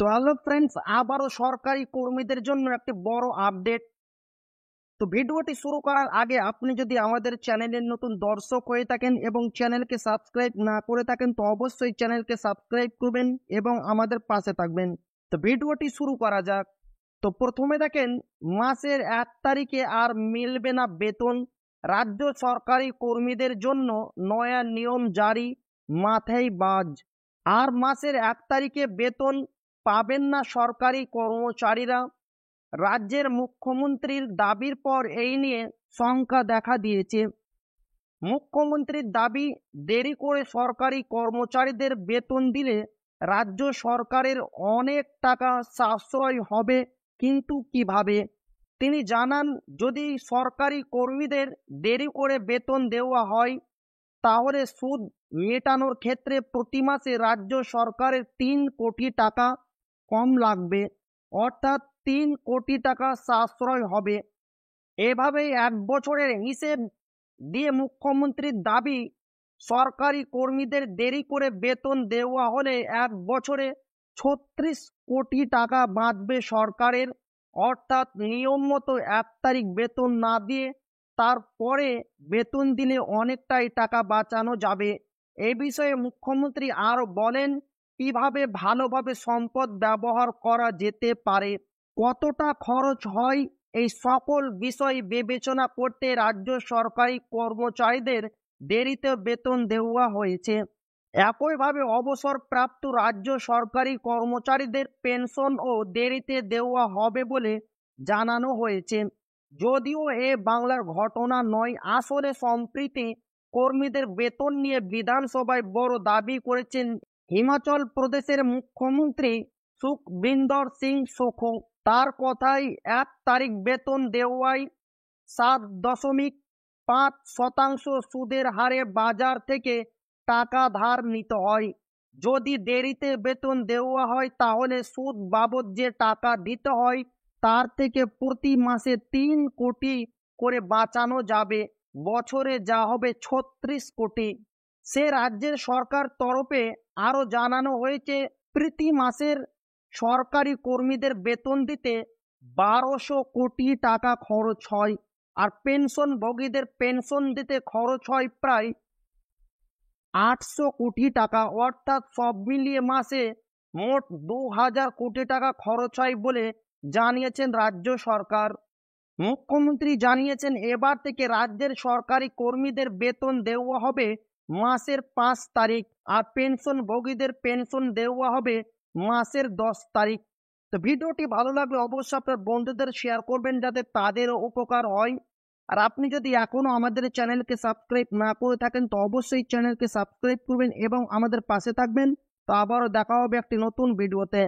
তো hello friends, আবারও সরকারি কর্মীদের জন্য একটি বড় আপডেট। তো ভিডিওটি শুরু করার আগে আপনি যদি আমাদের চ্যানেলের নতুন দর্শক হয়ে থাকেন এবং চ্যানেলকে সাবস্ক্রাইব না করে থাকেন তো অবশ্যই চ্যানেলকে সাবস্ক্রাইব করবেন এবং আমাদের পাশে থাকবেন। তো ভিডিওটি শুরু করা যাক। তো প্রথমে দেখেন, মাসের 1 তারিখে আর মিলবে না বেতন। রাজ্য সরকারি কর্মীদের জন্য নয়া নিয়ম জারি, মাথায় বাজ। আর মাসের 1 তারিখে বেতন পাবেন না সরকারি কর্মচারীরা। রাজ্যের মুখ্যমন্ত্রীর দাবির পর এই নিয়ে শঙ্কা দেখা দিয়েছে। মুখ্যমন্ত্রীর দাবি, দেরি করে সরকারি কর্মচারীদের বেতন দিলে রাজ্য সরকারের অনেক টাকা সাশ্রয় হবে, কিন্তু কিভাবে? তিনি জানান, যদি সরকারি কর্মীদের দেরি করে বেতন দেওয়া হয় তাহলে সুদ মেটানোর ক্ষেত্রে প্রতি মাসে রাজ্য সরকারের 3 কোটি টাকা কম লাগবে, অর্থাৎ 3 কোটি টাকা সাশ্রয় হবে। এভাবেই 1 বছরের হিসেব দিয়ে মুখ্যমন্ত্রীর দাবি, সরকারি কর্মীদের দেরি করে বেতন দেওয়া হলে 1 বছরে 36 কোটি টাকা বাঁচবে সরকারের। অর্থাৎ নিয়ম মতো 1 তারিখ বেতন না দিয়ে তারপরে বেতন দিলে অনেকটাই টাকা বাঁচানো যাবে। এ বিষয়ে মুখ্যমন্ত্রী আরও বলেন, কিভাবে ভালোভাবে সম্পদ ব্যবহার করা যেতে পারে, কতটা খরচ হয়, এই সকল বিষয় বিবেচনা করতে রাজ্য সরকারি কর্মচারীদের দেরিতে বেতন দেওয়া হয়েছে। একইভাবে অবসরপ্রাপ্ত রাজ্য সরকারি কর্মচারীদের পেনশনও দেরিতে দেওয়া হবে বলে জানানো হয়েছে। যদিও এ বাংলার ঘটনা নয়, আসলে সম্প্রতি কর্মীদের বেতন নিয়ে বিধানসভায় বড় দাবি করেছেন হিমাচল প্রদেশের মুখ্যমন্ত্রী সুখবিন্দর সিং সুখু। তার কথায় 1 তারিখ বেতন দেওয়ায় 7.5% সুদের হারে বাজার থেকে টাকা ধার নিতে হয়। যদি দেরিতে বেতন দেওয়া হয় তাহলে সুদ বাবদ যে টাকা দিতে হয় তার থেকে প্রতি মাসে 3 কোটি করে বাঁচানো যাবে। বছরে যা হবে 36 কোটি। সে রাজ্যের সরকার তরফে আরও জানানো হয়েছে, প্রতি মাসের সরকারি কর্মীদের বেতন দিতে 1200 কোটি টাকা খরচ হয়। আর পেনশনভোগীদের পেনশন দিতে খরচ হয় প্রায় 800 কোটি টাকা। অর্থাৎ সব মিলিয়ে মাসে মোট 2000 কোটি টাকা খরচ হয় বলে জানিয়েছেন রাজ্য সরকার। মুখ্যমন্ত্রী জানিয়েছেন, এবার থেকে রাজ্যের সরকারি কর্মীদের বেতন দেওয়া হবে মাসের 5 তারিখ আর পেনশনভোগীদের পেনশন দেওয়া হবে মাসের 10 তারিখ। তো ভিডিওটি ভালো লাগলে অবশ্যই আপনার বন্ধুদের শেয়ার করবেন যাতে তাদেরও উপকার হয়। আর আপনি যদি এখনো আমাদের চ্যানেলকে সাবস্ক্রাইব না করে থাকেন তো অবশ্যই চ্যানেলকে সাবস্ক্রাইব করবেন এবং আমাদের পাশে থাকবেন। তো আবারও দেখা হবে একটি নতুন ভিডিওতে।